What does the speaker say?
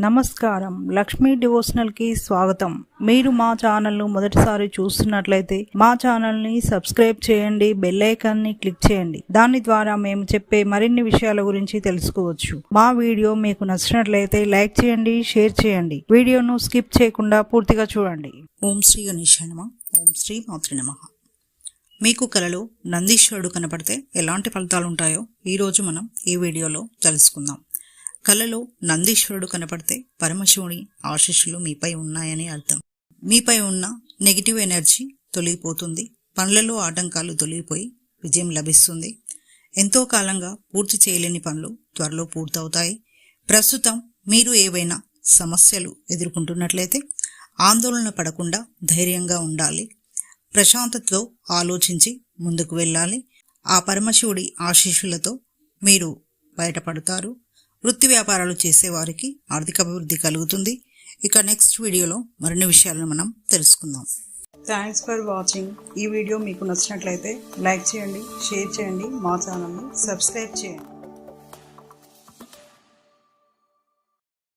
నమస్కారం, లక్ష్మీ డివోషనల్ కి స్వాగతం. మీరు మా ఛానల్ ను మొదటిసారి చూస్తున్నట్లయితే మా ఛానల్ ని సబ్స్క్రైబ్ చేయండి, బెల్ ఐకాన్ ని క్లిక్ చేయండి. దాని ద్వారా మేము చెప్పే మరిన్ని విషయాల గురించి తెలుసుకోవచ్చు. మా వీడియో మీకు నచ్చినట్లయితే లైక్ చేయండి, షేర్ చేయండి. వీడియోను స్కిప్ చేయకుండా పూర్తిగా చూడండి. ఓం శ్రీ గణేశాయ నమః. ఓం శ్రీ మాత్రే నమః. మీకు కలలో నందీశ్వరుడు కనపడితే ఎలాంటి ఫలితాలు ఉంటాయో ఈరోజు మనం ఈ వీడియోలో తెలుసుకుందాం. కలలో నందీశ్వరుడు కనపడితే పరమశివుని ఆశీస్సులు మీపై ఉన్నాయని అర్థం. మీపై ఉన్న నెగిటివ్ ఎనర్జీ తొలగిపోతుంది. పనులలో ఆటంకాలు తొలగిపోయి విజయం లభిస్తుంది. ఎంతో కాలంగా పూర్తి చేయలేని పనులు త్వరలో పూర్తవుతాయి. ప్రస్తుతం మీరు ఏవైనా సమస్యలు ఎదుర్కొంటున్నట్లయితే ఆందోళన పడకుండా ధైర్యంగా ఉండాలి. ప్రశాంతతతో ఆలోచించి ముందుకు వెళ్ళాలి. ఆ పరమశివుడి ఆశీస్సులతో మీరు బయటపడతారు. వృత్తి వ్యాపారాలు చేసేవారికి ఆర్థిక అభివృద్ధి కలుగుతుంది. ఇక నెక్స్ట్ వీడియోలో మరిన్ని విషయాలను మనం తెలుసుకుందాం. Thanks for watching. ఈ వీడియో మీకు నచ్చినట్లయితే లైక్ చేయండి, షేర్ చేయండి, మా ఛానల్ని సబ్స్క్రైబ్ చేయండి.